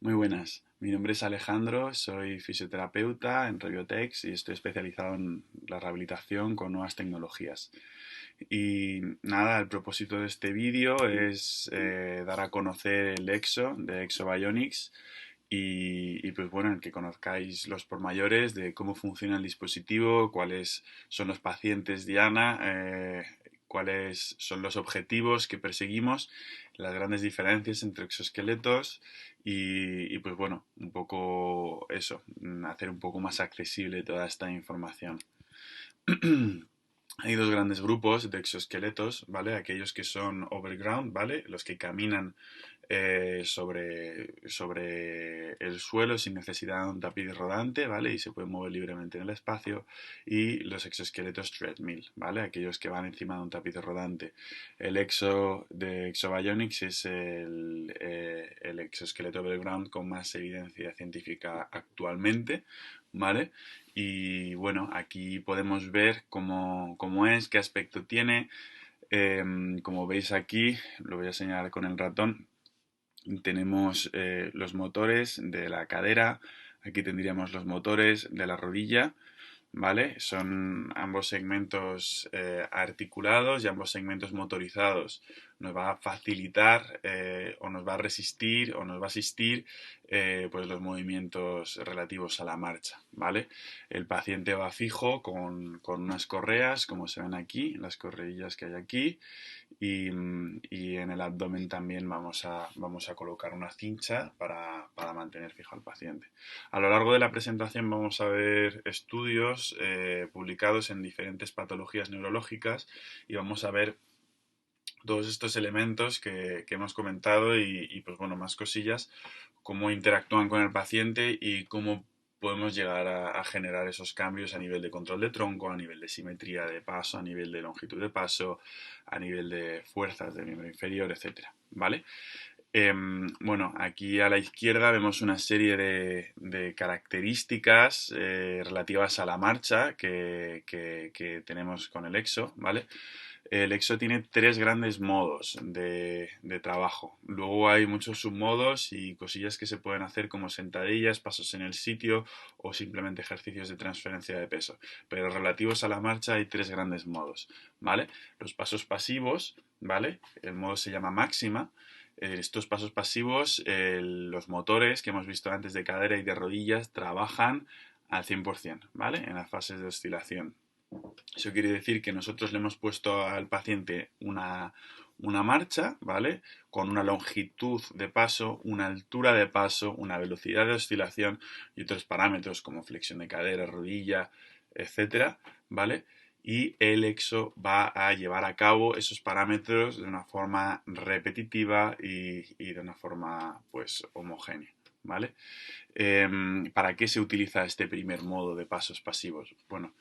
Muy buenas, mi nombre es Alejandro, soy fisioterapeuta en Reviotex y estoy especializado en la rehabilitación con nuevas tecnologías. Y nada, el propósito de este vídeo es dar a conocer el EXO de Exo Bionics y pues bueno, el que conozcáis los pormayores de cómo funciona el dispositivo, cuáles son los pacientes Diana, cuáles son los objetivos que perseguimos, las grandes diferencias entre exoesqueletos y pues bueno, un poco eso, hacer un poco más accesible toda esta información. Hay dos grandes grupos de exoesqueletos, ¿vale? Aquellos que son overground, ¿vale? Los que caminan sobre el suelo sin necesidad de un tapiz rodante, ¿vale? Y se pueden mover libremente en el espacio. Y los exoesqueletos treadmill, ¿vale? Aquellos que van encima de un tapiz rodante. El exo de Exobionics es el exoesqueleto overground con más evidencia científica actualmente, ¿vale? Y bueno, aquí podemos ver cómo es, qué aspecto tiene. Como veis aquí, lo voy a señalar con el ratón, tenemos los motores de la cadera, aquí tendríamos los motores de la rodilla, ¿vale? Son ambos segmentos articulados y ambos segmentos motorizados. Nos va a facilitar o nos va a resistir o nos va a asistir pues los movimientos relativos a la marcha, ¿vale? El paciente va fijo con unas correas, como se ven aquí, las correillas que hay aquí, y en el abdomen también vamos a colocar una cincha para mantener fijo al paciente. A lo largo de la presentación vamos a ver estudios publicados en diferentes patologías neurológicas y vamos a ver todos estos elementos que hemos comentado y, pues bueno, más cosillas, cómo interactúan con el paciente y cómo podemos llegar a generar esos cambios a nivel de control de tronco, a nivel de simetría de paso, a nivel de longitud de paso, a nivel de fuerzas del miembro inferior, etcétera, ¿vale? Bueno, aquí a la izquierda vemos una serie de características relativas a la marcha que tenemos con el EXO, ¿vale? El EXO tiene tres grandes modos de trabajo. Luego hay muchos submodos y cosillas que se pueden hacer como sentadillas, pasos en el sitio o simplemente ejercicios de transferencia de peso. Pero relativos a la marcha hay tres grandes modos, ¿vale? Los pasos pasivos, ¿vale? El modo se llama máxima. Estos pasos pasivos, los motores que hemos visto antes de cadera y de rodillas trabajan al 100%, ¿vale? En las fases de oscilación. Eso quiere decir que nosotros le hemos puesto al paciente una marcha, ¿vale? Con una longitud de paso, una altura de paso, una velocidad de oscilación y otros parámetros como flexión de cadera, rodilla, etcétera, ¿vale? Y el EXO va a llevar a cabo esos parámetros de una forma repetitiva y de una forma, pues, homogénea, ¿vale? ¿Para qué se utiliza este primer modo de pasos pasivos? Bueno,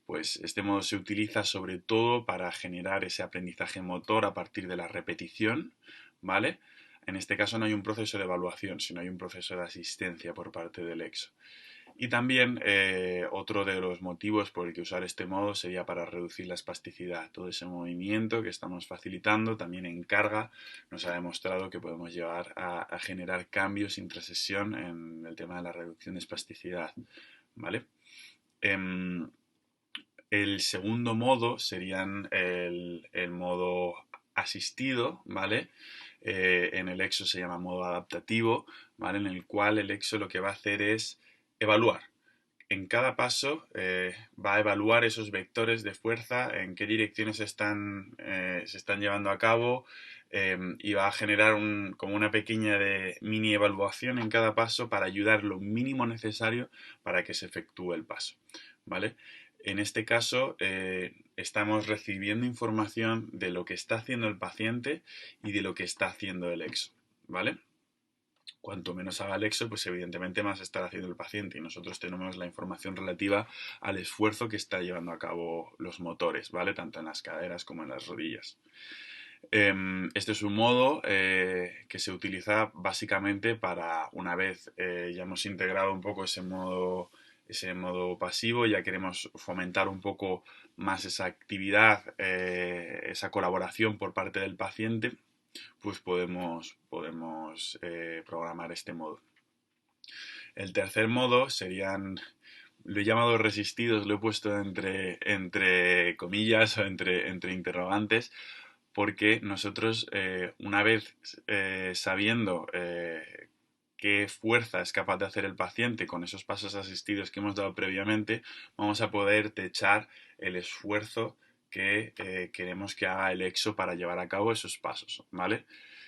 pues este modo se utiliza sobre todo para generar ese aprendizaje motor a partir de la repetición, ¿vale? En este caso no hay un proceso de evaluación, sino hay un proceso de asistencia por parte del EXO. Y también otro de los motivos por el que usar este modo sería para reducir la espasticidad. Todo ese movimiento que estamos facilitando también en carga nos ha demostrado que podemos llevar a generar cambios intrasesión en el tema de la reducción de espasticidad, ¿vale? Em, el segundo modo serían el modo asistido, ¿vale? En el EXO se llama modo adaptativo, ¿vale? En el cual el EXO lo que va a hacer es evaluar. En cada paso va a evaluar esos vectores de fuerza, en qué direcciones se están llevando a cabo y va a generar como una pequeña mini evaluación en cada paso para ayudar lo mínimo necesario para que se efectúe el paso, ¿vale? En este caso, estamos recibiendo información de lo que está haciendo el paciente y de lo que está haciendo el EXO, ¿vale? Cuanto menos haga el EXO, pues evidentemente más estará haciendo el paciente y nosotros tenemos la información relativa al esfuerzo que está llevando a cabo los motores, ¿vale? Tanto en las caderas como en las rodillas. Este es un modo que se utiliza básicamente para, una vez ya hemos integrado un poco ese modo pasivo, ya queremos fomentar un poco más esa actividad, esa colaboración por parte del paciente, pues podemos programar este modo. El tercer modo serían, lo he llamado resistidos, lo he puesto entre comillas o entre interrogantes, porque nosotros, una vez sabiendo qué fuerza es capaz de hacer el paciente con esos pasos asistidos que hemos dado previamente, vamos a poder techar el esfuerzo que queremos que haga el EXO para llevar a cabo esos pasos, ¿vale?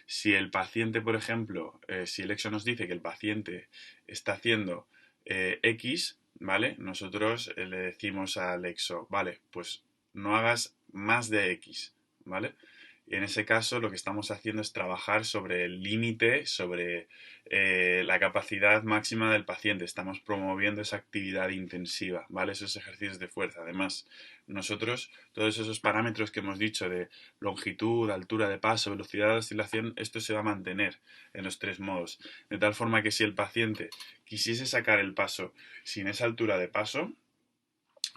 Si el paciente, por ejemplo, si el EXO nos dice que el paciente está haciendo X, ¿vale? Nosotros le decimos al EXO, vale, pues no hagas más de X, ¿vale? Y en ese caso lo que estamos haciendo es trabajar sobre el límite, sobre la capacidad máxima del paciente. Estamos promoviendo esa actividad intensiva, ¿vale? Esos ejercicios de fuerza. Además, nosotros, todos esos parámetros que hemos dicho de longitud, altura de paso, velocidad de oscilación, esto se va a mantener en los tres modos. De tal forma que si el paciente quisiese sacar el paso sin esa altura de paso,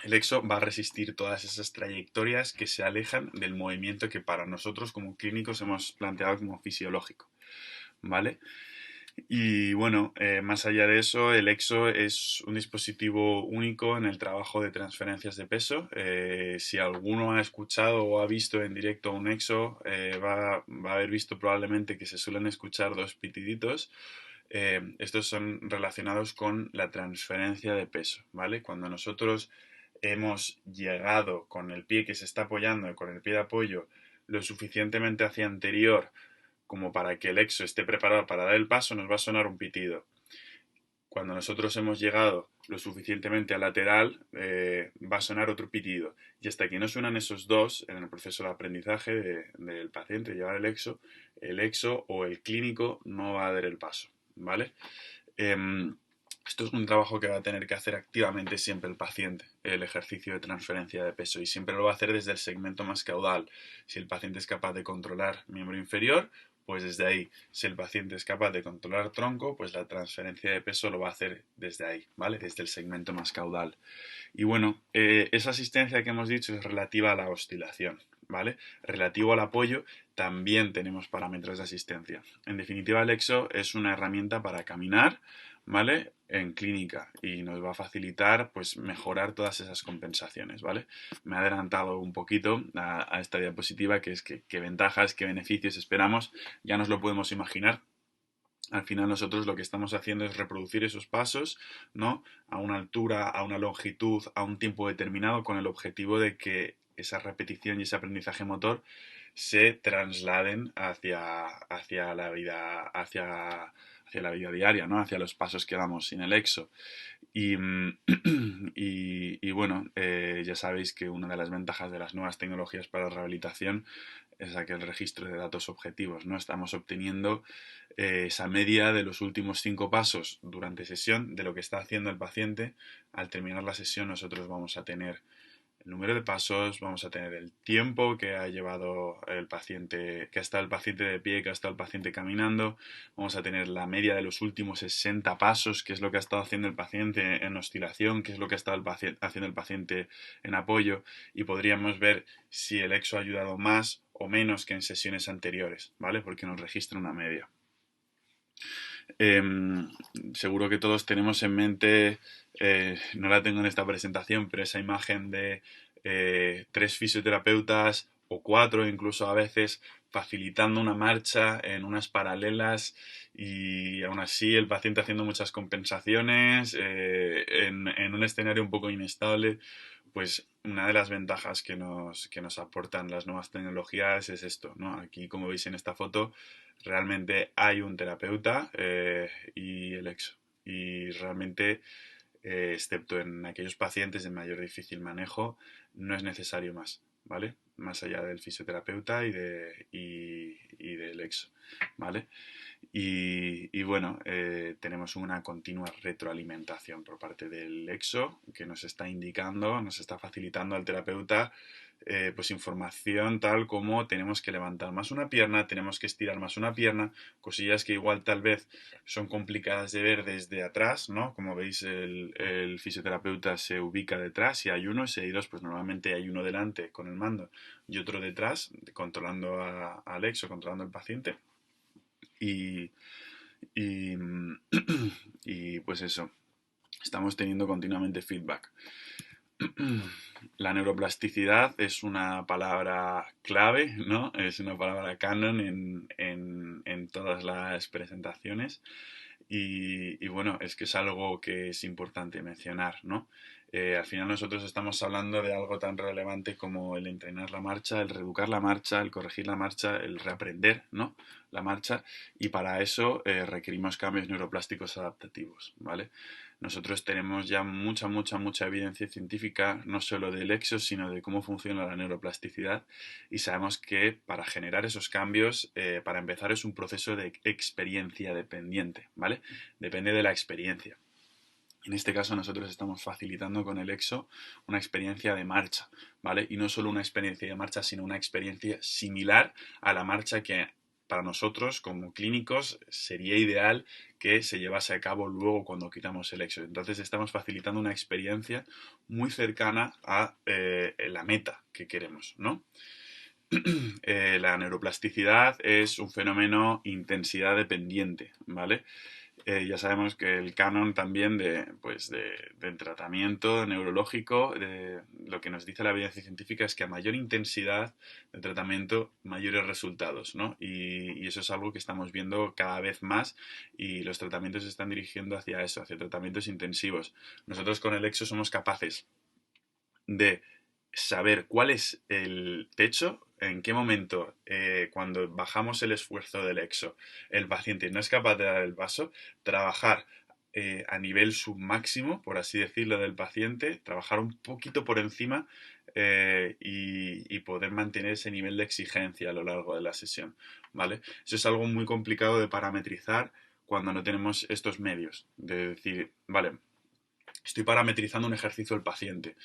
el EXO va a resistir todas esas trayectorias que se alejan del movimiento que para nosotros como clínicos hemos planteado como fisiológico, ¿vale? Y bueno, más allá de eso, el EXO es un dispositivo único en el trabajo de transferencias de peso. Si alguno ha escuchado o ha visto en directo un EXO, va a haber visto probablemente que se suelen escuchar dos pitiditos. Estos son relacionados con la transferencia de peso, ¿vale? Cuando nosotros hemos llegado con el pie que se está apoyando, con el pie de apoyo, lo suficientemente hacia anterior como para que el EXO esté preparado para dar el paso, nos va a sonar un pitido. Cuando nosotros hemos llegado lo suficientemente al lateral, va a sonar otro pitido. Y hasta que no suenan esos dos en el proceso de aprendizaje del paciente, llevar el EXO o el clínico no va a dar el paso, ¿vale? Esto es un trabajo que va a tener que hacer activamente siempre el paciente, el ejercicio de transferencia de peso, y siempre lo va a hacer desde el segmento más caudal. Si el paciente es capaz de controlar miembro inferior, pues desde ahí. Si el paciente es capaz de controlar tronco, pues la transferencia de peso lo va a hacer desde ahí, ¿vale? Desde el segmento más caudal. Y bueno, esa asistencia que hemos dicho es relativa a la oscilación, ¿vale? Relativo al apoyo, también tenemos parámetros de asistencia. En definitiva, el EXO es una herramienta para caminar, ¿vale? En clínica y nos va a facilitar pues mejorar todas esas compensaciones, ¿vale? Me he adelantado un poquito a esta diapositiva, que es qué ventajas, qué beneficios esperamos, ya nos lo podemos imaginar. Al final nosotros lo que estamos haciendo es reproducir esos pasos, ¿no? A una altura, a una longitud, a un tiempo determinado, con el objetivo de que esa repetición y ese aprendizaje motor se trasladen hacia la vida, hacia la vida diaria, ¿no? Hacia los pasos que damos sin el EXO. Y, y bueno, ya sabéis que una de las ventajas de las nuevas tecnologías para la rehabilitación es aquel registro de datos objetivos, ¿no? Estamos obteniendo esa media de los últimos 5 pasos durante sesión de lo que está haciendo el paciente. Al terminar la sesión nosotros vamos a tener el número de pasos, vamos a tener el tiempo que ha llevado el paciente, que ha estado el paciente de pie, que ha estado el paciente caminando, vamos a tener la media de los últimos 60 pasos, que es lo que ha estado haciendo el paciente en oscilación, que es lo que ha estado haciendo el paciente en apoyo, y podríamos ver si el EXO ha ayudado más o menos que en sesiones anteriores, ¿vale? Porque nos registra una media. Eh, Seguro que todos tenemos en mente, no la tengo en esta presentación, pero esa imagen de 3 fisioterapeutas o 4 incluso a veces facilitando una marcha en unas paralelas y aún así el paciente haciendo muchas compensaciones en un escenario un poco inestable. Pues una de las ventajas que nos aportan las nuevas tecnologías es esto, ¿no? Aquí, como veis en esta foto, realmente hay un terapeuta y el EXO. Y realmente, excepto en aquellos pacientes de mayor difícil manejo, no es necesario más, ¿vale? Más allá del fisioterapeuta y del EXO, ¿vale? Y bueno, tenemos una continua retroalimentación por parte del EXO que nos está indicando, nos está facilitando al terapeuta pues información tal como tenemos que levantar más una pierna, tenemos que estirar más una pierna, cosillas que igual tal vez son complicadas de ver desde atrás, ¿no? Como veis el fisioterapeuta se ubica detrás y hay uno, si hay dos, pues normalmente hay uno delante con el mando y otro detrás controlando al EXO, controlando al paciente. Y, y, y pues eso, estamos teniendo continuamente feedback. La neuroplasticidad es una palabra clave, ¿no? Es una palabra canon en todas las presentaciones y bueno, es que es algo que es importante mencionar, ¿no? Al final nosotros estamos hablando de algo tan relevante como el entrenar la marcha, el reeducar la marcha, el corregir la marcha, el reaprender, ¿no? La marcha y para eso requerimos cambios neuroplásticos adaptativos, ¿vale? Nosotros tenemos ya mucha evidencia científica, no solo del EXO, sino de cómo funciona la neuroplasticidad y sabemos que para generar esos cambios, para empezar, es un proceso de experiencia dependiente, ¿vale? Depende de la experiencia. En este caso nosotros estamos facilitando con el EXO una experiencia de marcha, ¿vale? Y no solo una experiencia de marcha, sino una experiencia similar a la marcha que para nosotros como clínicos sería ideal que se llevase a cabo luego cuando quitamos el EXO. Entonces estamos facilitando una experiencia muy cercana a la meta que queremos, ¿no? La neuroplasticidad es un fenómeno intensidad dependiente, ¿vale? Ya sabemos que el canon también del tratamiento neurológico, lo que nos dice la evidencia científica es que a mayor intensidad de tratamiento, mayores resultados, ¿no? Y eso es algo que estamos viendo cada vez más y los tratamientos se están dirigiendo hacia eso, hacia tratamientos intensivos. Nosotros con el EXO somos capaces de saber cuál es el techo, en qué momento, cuando bajamos el esfuerzo del EXO, el paciente no es capaz de dar el paso, trabajar a nivel submáximo, por así decirlo, del paciente, trabajar un poquito por encima y poder mantener ese nivel de exigencia a lo largo de la sesión, ¿vale? Eso es algo muy complicado de parametrizar cuando no tenemos estos medios, de decir, vale, estoy parametrizando un ejercicio al paciente,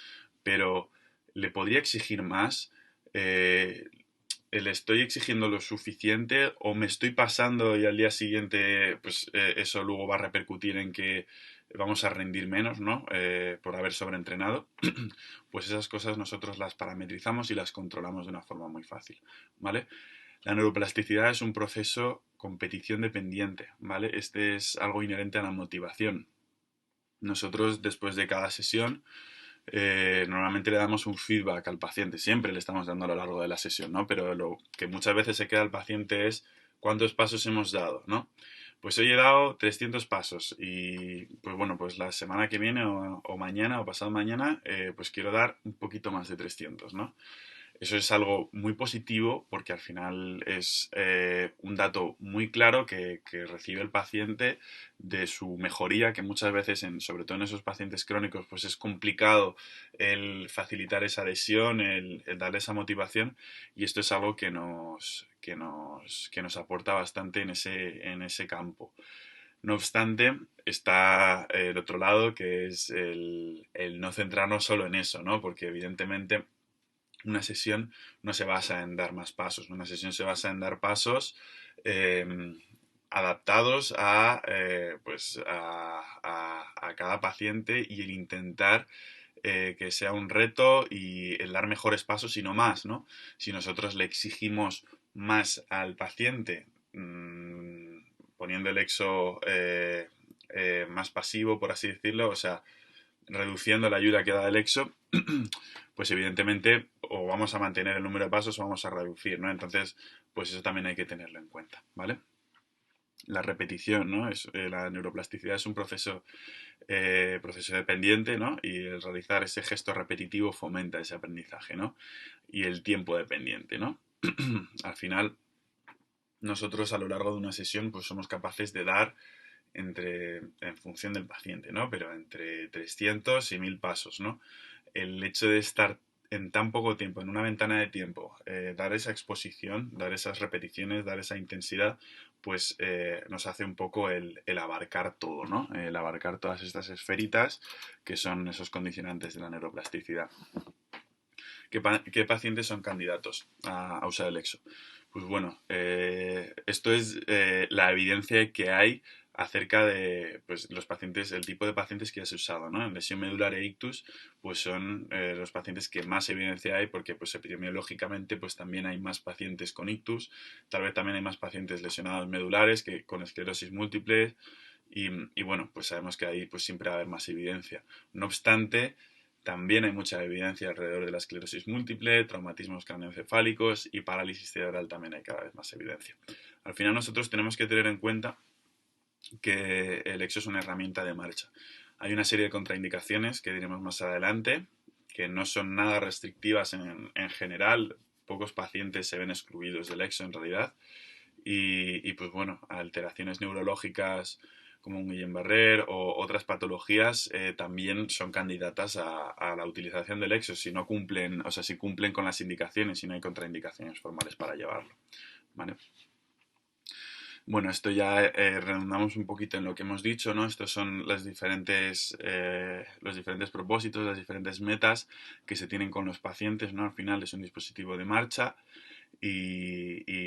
pero le podría exigir más, le estoy exigiendo lo suficiente o me estoy pasando y al día siguiente pues eso luego va a repercutir en que vamos a rendir menos, ¿no? Por haber sobreentrenado, pues esas cosas nosotros las parametrizamos y las controlamos de una forma muy fácil, ¿vale? La neuroplasticidad es un proceso competición dependiente, ¿vale? Este es algo inherente a la motivación. Nosotros después de cada sesión normalmente le damos un feedback al paciente, siempre le estamos dando a lo largo de la sesión, ¿no? Pero lo que muchas veces se queda al paciente es cuántos pasos hemos dado, ¿no? Pues hoy he dado 300 pasos y pues bueno, pues la semana que viene o mañana o pasado mañana pues quiero dar un poquito más de 300, ¿no? Eso es algo muy positivo porque al final es un dato muy claro que recibe el paciente de su mejoría, que muchas veces, sobre todo en esos pacientes crónicos, pues es complicado el facilitar esa adhesión, el darle esa motivación y esto es algo que nos aporta bastante en ese campo. No obstante, está el otro lado, que es el no centrarnos solo en eso, ¿no? Porque evidentemente una sesión no se basa en dar más pasos, una sesión se basa en dar pasos eh, adaptados a cada paciente y el intentar que sea un reto y el dar mejores pasos y no más, ¿no? Si nosotros le exigimos más al paciente, poniendo el exo más pasivo, por así decirlo, o sea, reduciendo la ayuda que da el EXO, pues evidentemente o vamos a mantener el número de pasos o vamos a reducir, ¿no? Entonces, pues eso también hay que tenerlo en cuenta, ¿vale? La repetición, ¿no? La neuroplasticidad es un proceso dependiente, ¿no? Y el realizar ese gesto repetitivo fomenta ese aprendizaje, ¿no? Y el tiempo dependiente, ¿no? Al final, nosotros a lo largo de una sesión, pues somos capaces de dar en función del paciente, ¿no? Pero entre 300 y 1000 pasos, ¿no? El hecho de estar en tan poco tiempo, en una ventana de tiempo, dar esa exposición, dar esas repeticiones, dar esa intensidad, pues nos hace un poco el abarcar todo, ¿no? El abarcar todas estas esferitas que son esos condicionantes de la neuroplasticidad. ¿Qué pacientes son candidatos a usar el EXO? Pues bueno, esto es la evidencia que hay acerca de pues, los pacientes, el tipo de pacientes que has usado, ¿no? En lesión medular e ictus, pues son los pacientes que más evidencia hay porque pues epidemiológicamente pues también hay más pacientes con ictus, tal vez también hay más pacientes lesionados medulares que con esclerosis múltiple y bueno, pues sabemos que ahí pues siempre va a haber más evidencia. No obstante, también hay mucha evidencia alrededor de la esclerosis múltiple, traumatismos craneoencefálicos y parálisis cerebral también hay cada vez más evidencia. Al final nosotros tenemos que tener en cuenta que el EXO es una herramienta de marcha. Hay una serie de contraindicaciones que diremos más adelante, que no son nada restrictivas en general. Pocos pacientes se ven excluidos del EXO en realidad. Pues bueno, alteraciones neurológicas como un Guillain-Barré o otras patologías también son candidatas a la utilización del EXO si no cumplen, o sea, si cumplen con las indicaciones y no hay contraindicaciones formales para llevarlo. ¿Vale? Bueno, esto ya redundamos un poquito en lo que hemos dicho, ¿no? Estos son los diferentes propósitos, las diferentes metas que se tienen con los pacientes, ¿no? Al final es un dispositivo de marcha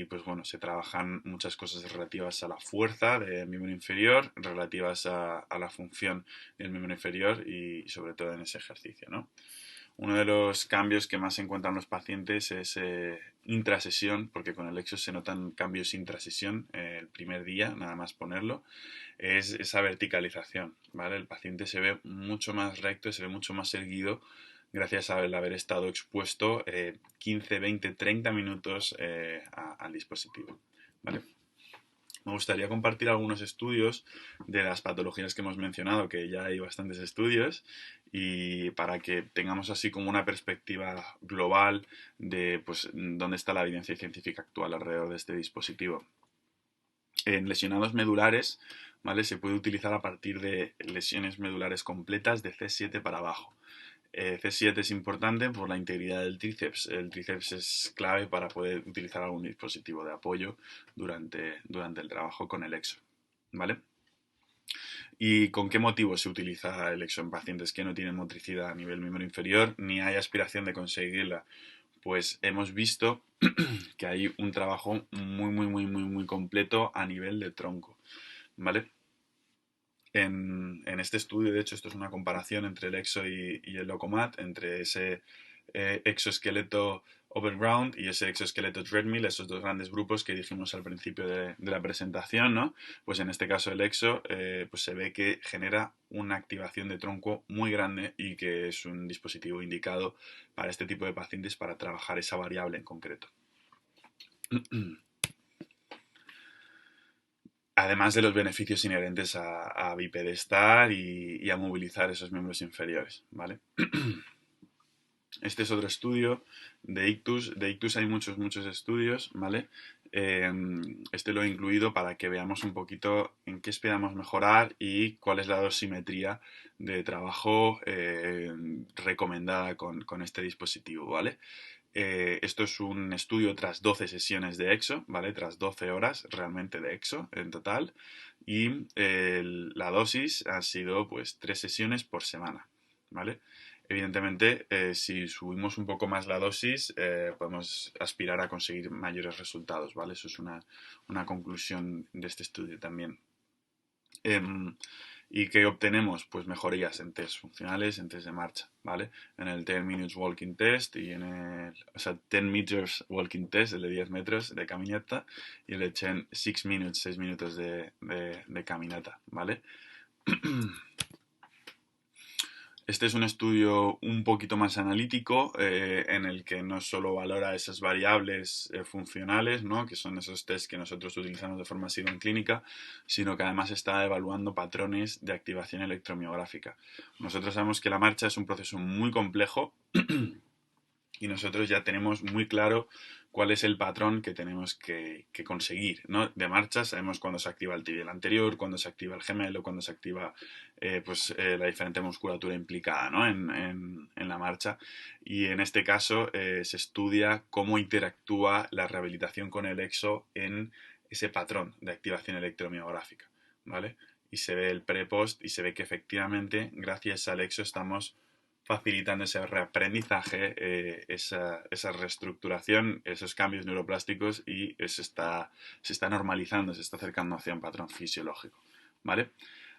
pues bueno, se trabajan muchas cosas relativas a la fuerza del miembro inferior, relativas a la función del miembro inferior y sobre todo en ese ejercicio, ¿no? Uno de los cambios que más se encuentran los pacientes es intrasesión, porque con el EXO se notan cambios intrasesión el primer día, nada más ponerlo, es esa verticalización, ¿vale? El paciente se ve mucho más recto, se ve mucho más erguido gracias al haber estado expuesto 15, 20, 30 minutos al dispositivo, ¿vale? Me gustaría compartir algunos estudios de las patologías que hemos mencionado, que ya hay bastantes estudios, y para que tengamos así como una perspectiva global de pues, dónde está la evidencia científica actual alrededor de este dispositivo. En lesionados medulares, ¿vale? Se puede utilizar a partir de lesiones medulares completas de C7 para abajo. C7 es importante por la integridad del tríceps. El tríceps es clave para poder utilizar algún dispositivo de apoyo durante el trabajo con el EXO, ¿vale? ¿Y con qué motivo se utiliza el EXO en pacientes que no tienen motricidad a nivel miembro inferior ni hay aspiración de conseguirla? Pues hemos visto que hay un trabajo muy completo a nivel de tronco, ¿vale? En este estudio, de hecho, esto es una comparación entre el EXO y el Locomat, entre ese exoesqueleto Overground y ese exoesqueleto Treadmill, esos dos grandes grupos que dijimos al principio de la presentación, ¿no? Pues en este caso el EXO pues se ve que genera una activación de tronco muy grande y que es un dispositivo indicado para este tipo de pacientes para trabajar esa variable en concreto. Además de los beneficios inherentes a bipedestar y a movilizar esos miembros inferiores, ¿vale? Este es otro estudio de ictus. De ictus hay muchos estudios, ¿vale? Este lo he incluido para que veamos un poquito en qué esperamos mejorar y cuál es la dosimetría de trabajo recomendada con este dispositivo, ¿vale? Esto es un estudio tras 12 sesiones de EXO, ¿vale? Tras 12 horas realmente de EXO en total. Y la dosis ha sido pues 3 sesiones por semana, ¿vale? Evidentemente, si subimos un poco más la dosis, podemos aspirar a conseguir mayores resultados, ¿vale? Eso es una conclusión de este estudio también. ¿Y qué obtenemos? Pues mejorías en test funcionales, en test de marcha, ¿vale? En el 10 minutes walking test y en el, o sea, 10 meters walking test, el de 10 metros de caminata, y el de 6 minutes, 6 minutos de caminata, ¿vale? Este es un estudio un poquito más analítico en el que no solo valora esas variables funcionales, ¿no? Que son esos test que nosotros utilizamos de forma asiduo en clínica, sino que además está evaluando patrones de activación electromiográfica. Nosotros sabemos que la marcha es un proceso muy complejo y nosotros ya tenemos muy claro cuál es el patrón que tenemos que conseguir, ¿no? De marcha sabemos cuándo se activa el tibial anterior, cuándo se activa el gemelo, cuándo se activa la diferente musculatura implicada, ¿no? en la marcha. Y en este caso se estudia cómo interactúa la rehabilitación con el EXO en ese patrón de activación electromiográfica, ¿vale? Y se ve el pre-post y se ve que efectivamente gracias al EXO estamos facilitando ese reaprendizaje, esa reestructuración, esos cambios neuroplásticos y se está normalizando, se está acercando hacia un patrón fisiológico, ¿vale?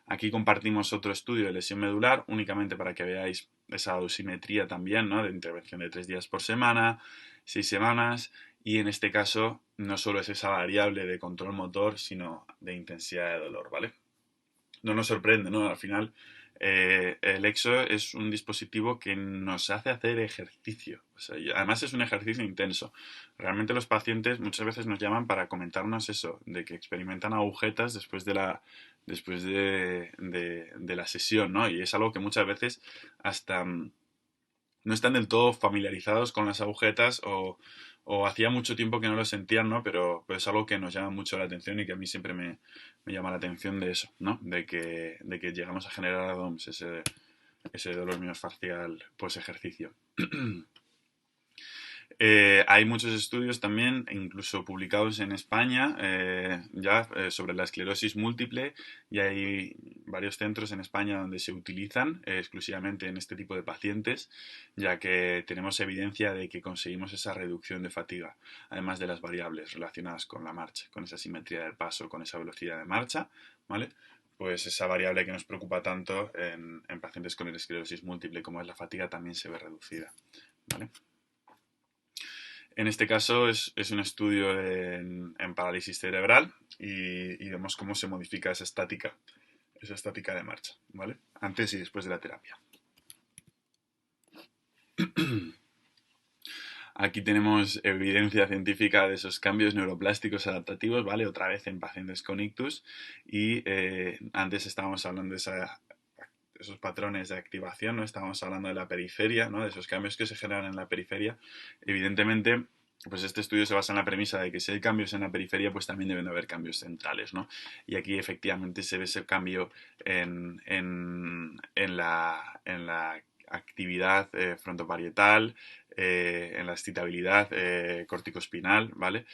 Aquí compartimos otro estudio de lesión medular, únicamente para que veáis esa dosimetría también, ¿no? De intervención de 3 días por semana, 6 semanas, y en este caso no solo es esa variable de control motor, sino de intensidad de dolor, ¿vale? No nos sorprende, ¿no? Al final, el EXO es un dispositivo que nos hace hacer ejercicio. O sea, además es un ejercicio intenso. Realmente los pacientes muchas veces nos llaman para comentarnos eso, de que experimentan agujetas después de la sesión, ¿no? Y es algo que muchas veces hasta no están del todo familiarizados con las agujetas o hacía mucho tiempo que no lo sentían, ¿no? Pero es algo que nos llama mucho la atención y que a mí siempre me llama la atención de eso, ¿no? De que llegamos a generar DOMS, ese dolor miofascial post ejercicio. Hay muchos estudios también, incluso publicados en España, sobre la esclerosis múltiple, y hay varios centros en España donde se utilizan exclusivamente en este tipo de pacientes, ya que tenemos evidencia de que conseguimos esa reducción de fatiga, además de las variables relacionadas con la marcha, con esa simetría del paso, con esa velocidad de marcha, ¿vale? Pues esa variable que nos preocupa tanto en pacientes con esclerosis múltiple como es la fatiga también se ve reducida, ¿vale? En este caso es un estudio en parálisis cerebral y vemos cómo se modifica esa estática de marcha, ¿vale? Antes y después de la terapia. Aquí tenemos evidencia científica de esos cambios neuroplásticos adaptativos, ¿vale? Otra vez en pacientes con ictus y antes estábamos hablando de esos patrones de activación, ¿no? Estábamos hablando de la periferia, ¿no? De esos cambios que se generan en la periferia. Evidentemente, pues este estudio se basa en la premisa de que si hay cambios en la periferia, pues también deben haber cambios centrales, ¿no? Y aquí efectivamente se ve ese cambio en la actividad frontoparietal, en la excitabilidad corticoespinal, ¿vale?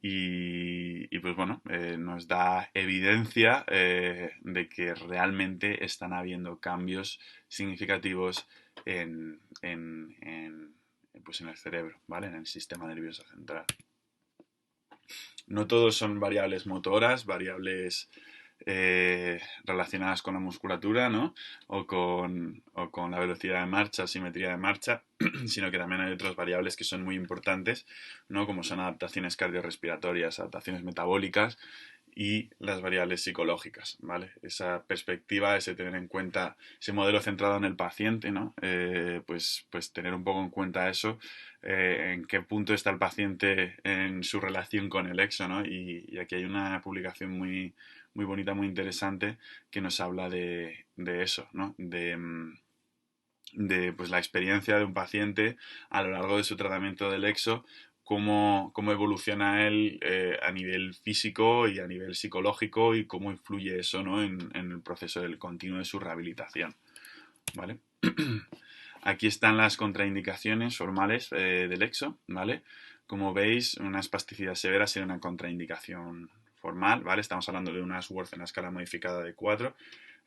Y pues bueno, nos da evidencia de que realmente están habiendo cambios significativos pues en el cerebro, ¿vale? En el sistema nervioso central. No todos son variables motoras, variables relacionadas con la musculatura, ¿no? O con la velocidad de marcha, simetría de marcha, sino que también hay otras variables que son muy importantes, ¿no? Como son adaptaciones cardiorrespiratorias, adaptaciones metabólicas y las variables psicológicas, ¿vale? Esa perspectiva, ese tener en cuenta, ese modelo centrado en el paciente, ¿no? Pues tener un poco en cuenta eso, en qué punto está el paciente en su relación con el EXO, ¿no? Y aquí hay una publicación muy, muy bonita, muy interesante, que nos habla de eso, ¿no? De pues, la experiencia de un paciente a lo largo de su tratamiento del EXO, cómo evoluciona él a nivel físico y a nivel psicológico y cómo influye eso, ¿no? en el proceso del continuo de su rehabilitación, ¿vale? Aquí están las contraindicaciones formales del EXO, ¿vale? Como veis, una espasticidad severa sería una contraindicación formal, ¿vale? Estamos hablando de una Ashworth en la escala modificada de 4.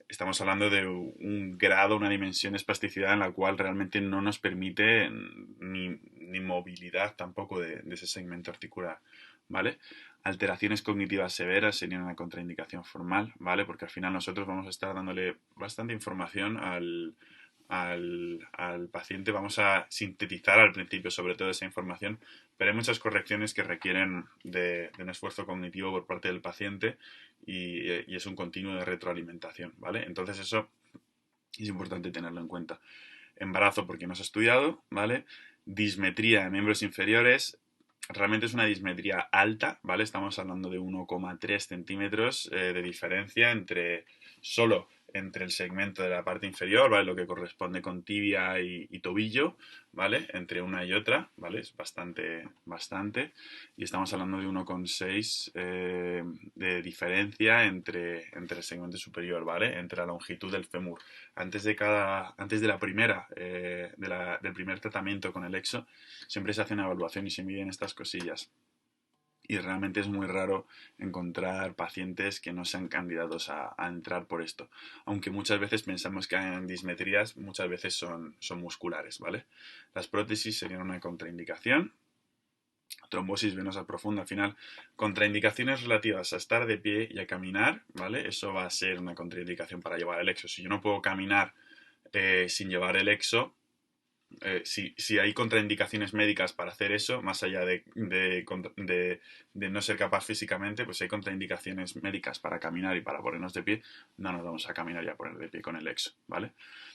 Estamos hablando de un grado, una dimensión de espasticidad en la cual realmente no nos permite ni movilidad tampoco de ese segmento articular, ¿vale? Alteraciones cognitivas severas serían una contraindicación formal, ¿vale? Porque al final nosotros vamos a estar dándole bastante información al paciente, vamos a sintetizar al principio sobre todo esa información, pero hay muchas correcciones que requieren de un esfuerzo cognitivo por parte del paciente y es un continuo de retroalimentación, ¿vale? Entonces eso es importante tenerlo en cuenta. Embarazo porque no se ha estudiado, ¿vale? Dismetría de miembros inferiores, realmente es una dismetría alta, ¿vale? Estamos hablando de 1,3 centímetros de diferencia solo entre el segmento de la parte inferior, ¿vale? Lo que corresponde con tibia y tobillo, ¿vale? Entre una y otra, ¿vale? Es bastante. Y estamos hablando de 1,6 de diferencia entre el segmento superior, ¿vale? Entre la longitud del fémur. Antes de la primera, del primer tratamiento con el EXO, siempre se hace una evaluación y se miden estas cosillas. Y realmente es muy raro encontrar pacientes que no sean candidatos a entrar por esto. Aunque muchas veces pensamos que en dismetrías, muchas veces son musculares, ¿vale? Las prótesis serían una contraindicación. trombosis venosa profunda. Al final, contraindicaciones relativas a estar de pie y a caminar, ¿vale? Eso va a ser una contraindicación para llevar el exo. Si yo no puedo caminar sin llevar el exo, si hay contraindicaciones médicas para hacer eso, más allá de no ser capaz físicamente, pues si hay contraindicaciones médicas para caminar y para ponernos de pie, no nos vamos a caminar y a poner de pie con el exo, ¿vale?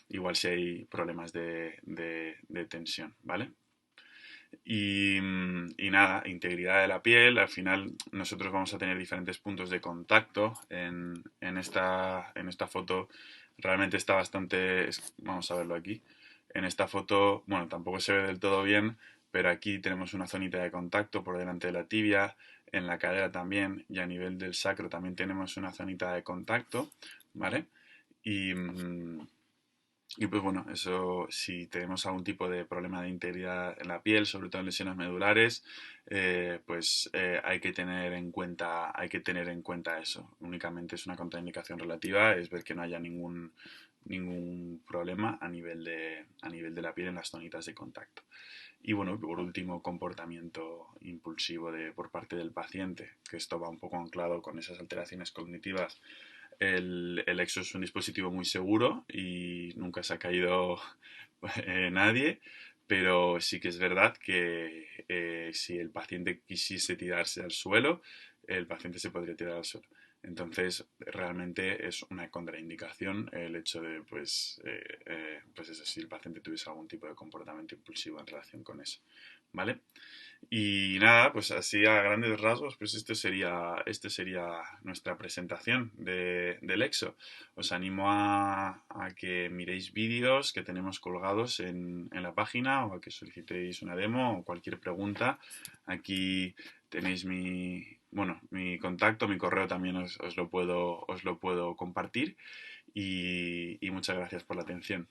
Igual si hay problemas de tensión, ¿vale? Y nada, integridad de la piel. Al final nosotros vamos a tener diferentes puntos de contacto. En esta foto realmente está bastante... Vamos a verlo aquí. En esta foto, bueno, tampoco se ve del todo bien, pero aquí tenemos una zonita de contacto por delante de la tibia, en la cadera también, y a nivel del sacro también tenemos una zonita de contacto, ¿vale? Y, y pues bueno, eso si tenemos algún tipo de problema de integridad en la piel, sobre todo en lesiones medulares, hay que tener en cuenta eso. Únicamente es una contraindicación relativa, es ver que no haya ningún problema a nivel de la piel en las zonitas de contacto. Y bueno, por último, comportamiento impulsivo por parte del paciente, que esto va un poco anclado con esas alteraciones cognitivas. El Exo es un dispositivo muy seguro y nunca se ha caído nadie, pero sí que es verdad que si el paciente quisiese tirarse al suelo, el paciente se podría tirar al suelo. Entonces, realmente es una contraindicación el hecho de, pues eso, si el paciente tuviese algún tipo de comportamiento impulsivo en relación con eso, ¿vale? Y nada, pues así a grandes rasgos, pues este sería nuestra presentación del EXO. Os animo a que miréis vídeos que tenemos colgados en la página o a que solicitéis una demo o cualquier pregunta. Aquí tenéis mi contacto, mi correo también os lo puedo compartir y muchas gracias por la atención.